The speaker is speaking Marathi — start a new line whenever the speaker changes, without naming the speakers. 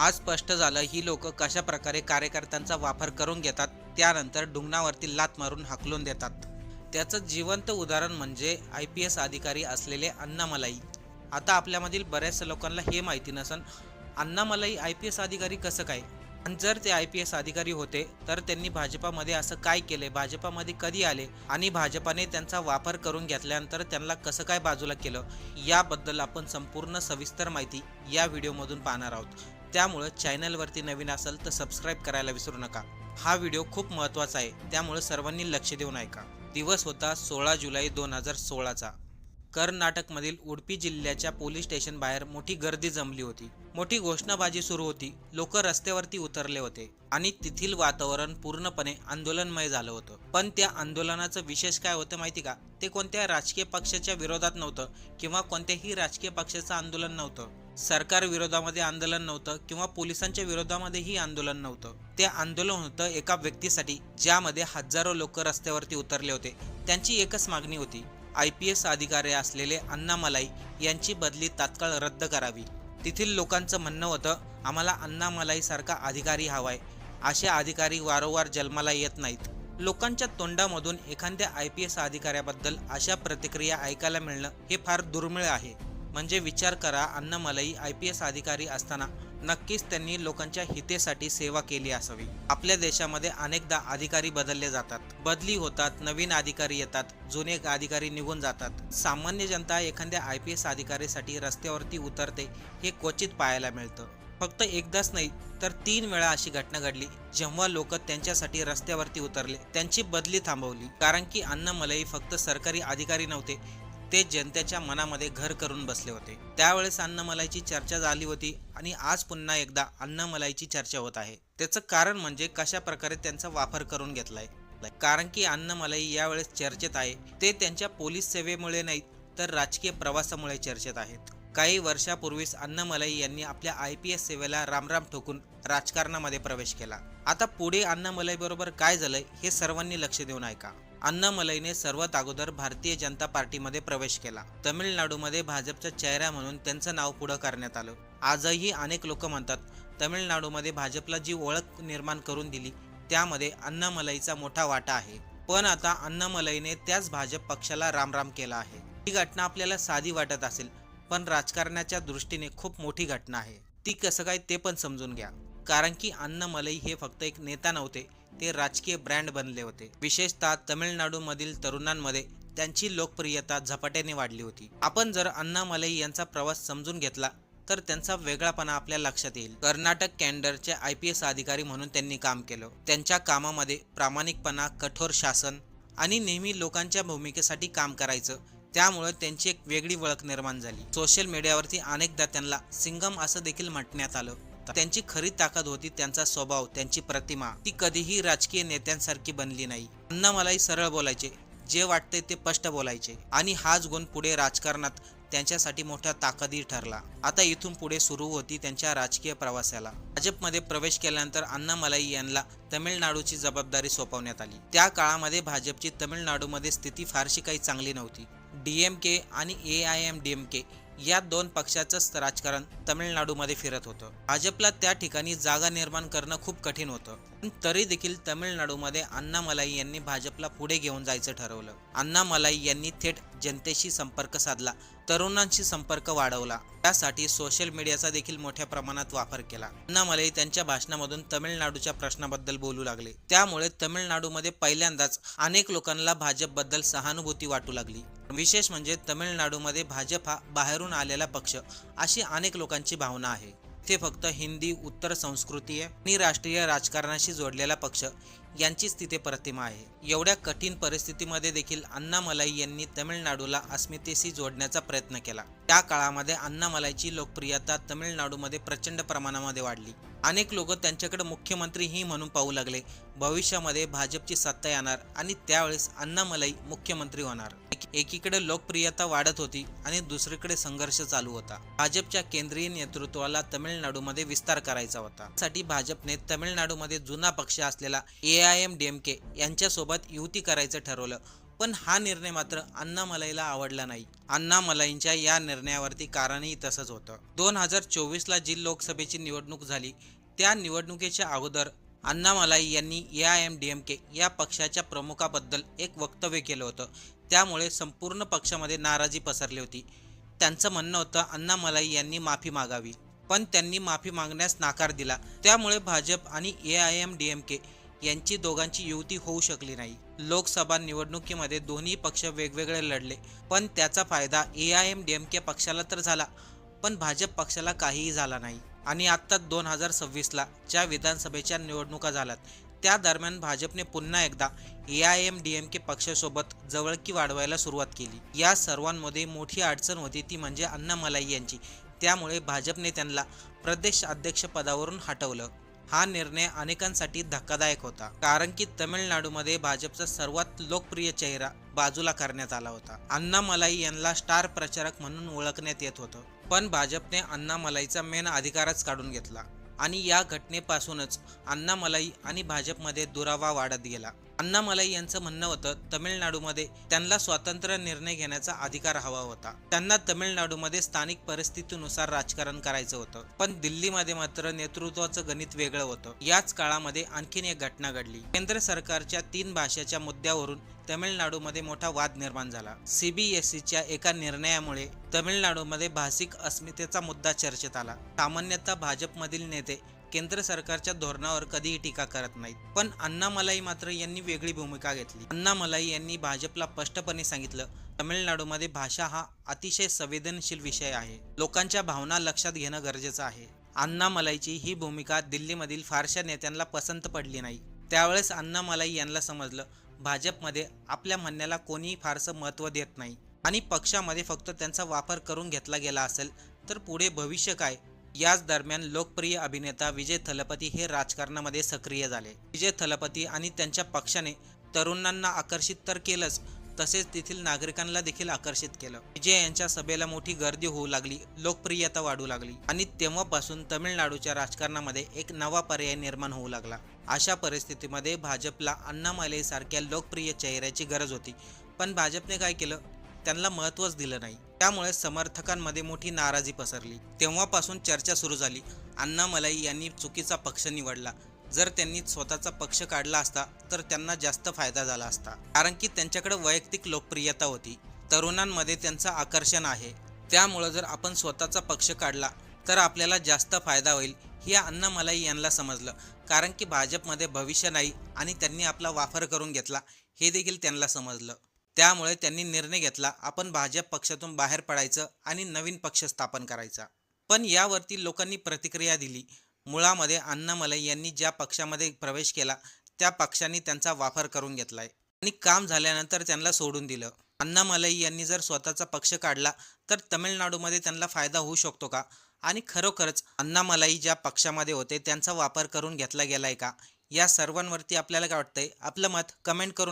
आज स्पष्ट झालं ही लोक कशा प्रकारे कार्यकर्त्यांचा वापर करून घेतात, त्यानंतर डुंगणावरती लाथ मारून हाकलून देतात। त्याचं जिवंत उदाहरण म्हणजे IPS अधिकारी असलेले अण्णामलाई। आता आपल्यामधील बऱ्याच लोकांना हे माहिती नसन, अण्णामलाई IPS अधिकारी कसं काय? आणि जर ते IPS अधिकारी होते तर त्यांनी भाजपामध्ये असं काय केले, भाजपामध्ये कधी आले आणि भाजपाने त्यांचा वापर करून घेतल्यानंतर त्यांना कसं काय बाजूला केलं, याबद्दल आपण संपूर्ण सविस्तर माहिती या व्हिडिओमधून पाहणार आहोत। त्यामुळे चॅनलवरती नवीन असेल तर सबस्क्राईब करायला विसरू नका। हा व्हिडिओ खूप महत्त्वाचा आहे, त्यामुळे सर्वांनी लक्ष देऊन ऐका। दिवस होता 16 जुलै 2016चा। कर्नाटकमधील उडुपी जिल्ह्याच्या पोलीस स्टेशन बाहेर मोठी गर्दी जमली होती। मोठी घोषणाबाजी सुरू होती, लोक रस्त्यावरती उतरले होते आणि तेथील वातावरण पूर्णपणे आंदोलनमय झालं होतं। पण त्या आंदोलनाचं विशेष काय होतं माहिती का? ते कोणत्या राजकीय पक्षाच्या विरोधात नव्हतं किंवा कोणत्याही राजकीय पक्षाचं आंदोलन नव्हतं। सरकार विरोधामध्ये आंदोलन नव्हतं किंवा पोलिसांच्या विरोधामध्येही आंदोलन नव्हतं। ते आंदोलन होतं एका व्यक्तीसाठी, ज्यामध्ये हजारो लोक रस्त्यावरती उतरले होते। त्यांची एकच मागणी होती, IPS अधिकारी असलेले अण्णामलाई यांची बदली तात्काळ रद्द करावी। तेथील लोकांचं म्हणणं होतं, आम्हाला अण्णामलाई सारखा अधिकारी हवाय, असे अधिकारी वारंवार जन्माला येत नाहीत। लोकांच्या तोंडामधून एखाद्या IPS अधिकाऱ्याबद्दल अशा प्रतिक्रिया ऐकायला मिळणं हे फार दुर्मिळ आहे। म्हणजे विचार करा, अण्णामलाई IPS अधिकारी असताना नक्कीच त्यांनी लोकांच्या हितेसाठी सेवा केली असावी। आपल्या देशामध्ये अनेकदा अधिकारी बदलले जातात, बदली होतात, नवीन अधिकारी येतात, जुने अधिकारी निघून जातात। सामान्य जनता एखाद्या IPS अधिकारीसाठी रस्त्यावरती उतरते हे क्वचित पाहायला मिळतं। फक्त एकदाच नाही तर 3 वेळा अशी घटना घडली, जेव्हा लोक त्यांच्यासाठी रस्त्यावरती उतरले, त्यांची बदली थांबवली। कारण की अण्णामलाई फक्त सरकारी अधिकारी नव्हते, ते जनतेच्या मनामध्ये घर करून बसले होते। त्यावेळेस अण्णामलाईची चर्चा झाली होती आणि आज पुन्हा एकदा अण्णामलाईची चर्चा होत आहे। त्याचं कारण म्हणजे कशा प्रकारे त्यांचा वापर करून घेतलाय। कारण की अण्णामलाई यावेळेस चर्चेत आहे, ते त्यांच्या पोलीस सेवेमुळे नाही तर राजकीय प्रवासामुळे चर्चेत आहेत। काही वर्षापूर्वीच अण्णामलाई यांनी आपल्या IPS सेवेला रामराम ठोकून राजकारणामध्ये प्रवेश केला। आता पुढे अण्णामलाई बरोबर काय झालंय हे सर्वांनी लक्ष देऊन ऐका। अण्णामलाईने सर्वात अगोदर भारतीय जनता पार्टीमध्ये प्रवेश केला। तमिळनाडूमध्ये भाजपचा चेहरा म्हणून त्यांचं नाव पुढे करण्यात आलं। आजही अनेक लोक म्हणतात, तमिळनाडूमध्ये भाजपला जी ओळख निर्माण करून दिली त्यामध्ये अण्णामलाईचा मोठा वाटा आहे। पण आता अण्णामलाईने त्याच भाजप पक्षाला रामराम केला आहे। ही घटना आपल्याला साधी वाटत असेल, पण राजकारणाच्या दृष्टीने खूप मोठी घटना आहे। ती कसं काय ते पण समजून घ्या। कारण की अण्णामलाई हे फक्त एक नेता नव्हते, ते राजकीय ब्रँड बनले होते। विशेषतः तमिळनाडूमधील तरुणांमध्ये त्यांची लोकप्रियता झपाट्याने वाढली होती। आपण जर अण्णामलाई यांचा प्रवास समजून घेतला तर त्यांचा वेगळापणा आपल्या लक्षात येईल। कर्नाटक कॅडरचे IPS अधिकारी म्हणून त्यांनी काम केलं। त्यांच्या कामामध्ये प्रामाणिकपणा, कठोर शासन आणि नेहमी लोकांच्या भूमिकेसाठी काम करायचं, त्यामुळे त्यांची एक वेगळी ओळख निर्माण झाली। सोशल मीडियावरती अनेकदा त्यांना सिंगम असं देखील म्हटण्यात आलं। त्यांची खरी ताकद होती त्यांचा स्वभाव, त्यांची प्रतिमा। ती कधीही राजकीय नेत्यांसारखी बनली नाही। अण्णामलाई सरळ बोलायचे, जे वाटते ते स्पष्ट बोलायचे आणि हाच गुण पुढे राजकारणात त्यांच्यासाठी मोठा ताकदी ठरला। आता इथून पुढे सुरू होती त्यांच्या राजकीय प्रवासाला। भाजपमध्ये प्रवेश केल्यानंतर अण्णामलाई यांना तमिळनाडूची जबाबदारी सोपवण्यात आली। त्या काळामध्ये भाजपची तमिळनाडूमध्ये स्थिती फारशी काही चांगली नव्हती। DMK आणि AIMDMK या दोन पक्षाचंच राजकारण तमिळनाडूमध्ये फिरत होतं। भाजपला त्या ठिकाणी जागा निर्माण करणं खूप कठीण होतं। पण तरी देखील तमिळनाडूमध्ये अण्णामलाई यांनी भाजपला पुढे घेऊन जायचं ठरवलं। अण्णामलाई यांनी थेट जनतेशी संपर्क साधला, तरुणांशी संपर्क वाढवला, त्यासाठी सोशल मीडियाचा देखील मोठ्या प्रमाणात वापर केला। अण्णामलाई त्यांच्या भाषणामधून तमिळनाडूच्या प्रश्नाबद्दल बोलू लागले, त्यामुळे तमिळनाडूमध्ये पहिल्यांदाच अनेक लोकांना भाजपबद्दल सहानुभूती वाटू लागली। विशेष म्हणजे तमिळनाडूमध्ये भाजप हा बाहेरून आलेला पक्ष अशी अनेक लोकांची भावना आहे। ते फक्त हिंदी, उत्तर संस्कृती आणि राष्ट्रीय राजकारणाशी जोडलेला पक्ष यांचीच तिथे प्रतिमा आहे। एवढ्या कठीण परिस्थितीमध्ये देखील अण्णामलाई यांनी तमिळनाडूला अस्मितेशी जोडण्याचा प्रयत्न केला। त्या काळामध्ये अण्णामलाईची लोकप्रियता तमिळनाडूमध्ये प्रचंड प्रमाणामध्ये वाढली। अनेक लोक त्यांच्याकडे मुख्यमंत्रीही म्हणून पाहू लागले। भविष्यामध्ये भाजपची सत्ता येणार आणि त्यावेळेस अण्णामलाई मुख्यमंत्री होणार। एकीकडे लोकप्रियता वाढत होती आणि दुसरीकडे संघर्ष चालू होता। भाजपच्या केंद्रीय नेतृत्वाला तमिळनाडूमध्ये विस्तार करायचा होता। त्यासाठी भाजपने तमिळनाडूमध्ये जुना पक्ष असलेला AIMDMK यांच्यासोबत युती करायचं ठरवलं। पण हा निर्णय मात्र अण्णामलाईला आवडला नाही. अण्णामलाईंच्या या निर्णयावरती कारणही तसंच होतं. 2024ला जी लोकसभेची निवडणूक झाली त्या निवडणुकीच्या अगोदर अण्णामलाई यांनी AIMDMK या पक्षाच्या प्रमुखाबद्दल एक वक्तव्य केलं होतं. त्यामुळे संपूर्ण पक्षामध्ये नाराजी पसरली होती. त्यांचं म्हणणं होतं अण्णामलाई यांनी माफी मागावी, पण त्यांनी माफी मागण्यास नकार दिला. त्यामुळे भाजप आणि AIMDMK यांची दोघांची युती होऊ शकली नाही. लोकसभा निवडणुकीमध्ये दोन्ही पक्ष वेगवेगळे लढले, पण त्याचा फायदा AIMDMK पक्षाला तर झाला, पण भाजप पक्षाला काहीही झाला नाही. आणि आत्ता 2026ला ज्या विधानसभेच्या निवडणुका झाल्यात त्या दरम्यान भाजपने पुन्हा एकदा AIMDMK पक्षासोबत जवळकी वाढवायला सुरुवात केली. या सर्वांमध्ये मोठी अडचण होती ती म्हणजे अण्णामलाई यांची. त्यामुळे भाजपने त्यांना प्रदेश अध्यक्ष पदावरून हटवलं. हा निर्णय अनेकांसाठी धक्कादायक होता, कारण की तमिळनाडूमध्ये भाजपचा सर्वात लोकप्रिय चेहरा बाजूला करण्यात आला होता. अण्णामलाई यांना स्टार प्रचारक म्हणून ओळखण्यात येत होतं, पण भाजपने अण्णामलाईचा मेन अधिकारच काढून घेतला आणि या घटनेपासूनच अण्णामलाई आणि भाजपमध्ये दुरावा वाढत गेला. अण्णामलाई यांचं म्हणणं होतं तमिळनाडूमध्ये त्यांना स्वतंत्र निर्णय घेण्याचा अधिकार हवा होता. त्यांना तमिळनाडूमध्ये स्थानिक परिस्थितीनुसार राजकारण करायचं होतं, पण दिल्लीमध्ये मात्र नेतृत्वाचं गणित वेगळं होतं. याच काळामध्ये आणखीन एक घटना घडली. केंद्र सरकारच्या 3 भाषेच्या मुद्द्यावरून तमिळनाडूमध्ये मोठा वाद निर्माण झाला. CBSEच्या एका निर्णयामुळे तमिळनाडूमध्ये भाषिक अस्मितेचा मुद्दा चर्चेत आला. सामान्यतः भाजपमधील नेते केंद्र सरकारच्या धोरणावर कधीही टीका करत नाहीत, पण अण्णामलाई मात्र यांनी वेगळी भूमिका घेतली. अण्णामलाई यांनी भाजपला स्पष्टपणे सांगितलं, तमिळनाडूमध्ये भाषा हा अतिशय संवेदनशील विषय आहे. लोकांच्या भावना लक्षात घेणं गरजेचं आहे. अण्णामलाईची ही भूमिका दिल्लीमधील फारशा नेत्यांना पसंत पडली नाही. त्यावेळेस अण्णामलाई यांना समजलं, भाजपमध्ये आपल्या म्हणण्याला कोणीही फारसं महत्त्व देत नाही आणि पक्षामध्ये फक्त त्यांचा वापर करून घेतला गेला असेल तर पुढे भविष्य काय. याच दरम्यान लोकप्रिय अभिनेता विजय थलपती हे राजकारणामध्ये सक्रिय झाले. विजय थलपती आणि त्यांच्या पक्षाने तरुणांना आकर्षित तर केलंच, तसेच तेथील नागरिकांना देखील आकर्षित केलं. विजय यांच्या सभेला मोठी गर्दी होऊ लागली, लोकप्रियता वाढू लागली आणि तेव्हापासून तमिळनाडूच्या राजकारणामध्ये एक नवा पर्याय निर्माण होऊ लागला. अशा परिस्थितीमध्ये भाजपला अण्णामलाई सारख्या लोकप्रिय चेहऱ्याची गरज होती, पण भाजपने काय केलं, त्यांना महत्त्वच दिलं नाही. त्यामुळे समर्थकांमध्ये मोठी नाराजी पसरली. तेव्हापासून चर्चा सुरू झाली, अण्णामलाई यांनी चुकीचा पक्ष निवडला. जर त्यांनी स्वतःचा पक्ष काढला असता तर त्यांना जास्त फायदा झाला असता, कारण की त्यांच्याकडे वैयक्तिक लोकप्रियता होती, तरुणांमध्ये त्यांचं आकर्षण आहे. त्यामुळं जर आपण स्वतःचा पक्ष काढला तर आपल्याला जास्त फायदा होईल हे अण्णामलाई यांना समजलं, कारण की भाजपमध्ये भविष्य नाही आणि त्यांनी आपला वापर करून घेतला हे देखील त्यांना समजलं. त्यामुळे त्यांनी निर्णय घेतला, आपण भाजप पक्षातून बाहेर पडायचं आणि नवीन पक्ष स्थापन करायचा. पण यावरती लोकांनी प्रतिक्रिया दिली. मुळामध्ये अण्णामलाई यांनी ज्या पक्षामध्ये प्रवेश केला त्या पक्षाने त्यांचा वापर करून घेतलाय आणि काम झाल्यानंतर त्यांना सोडून दिलं. अण्णामलाई यांनी जर स्वतःचा पक्ष काढला तर तमिळनाडूमध्ये त्यांना फायदा होऊ शकतो का, आणि खरोखरच अण्णामलाई ज्या पक्षामध्ये होते त्यांचा वापर करून घेतला गेलाय का, या सर्वांवरती आपल्याला काय वाटतंय, आपलं मत कमेंट करून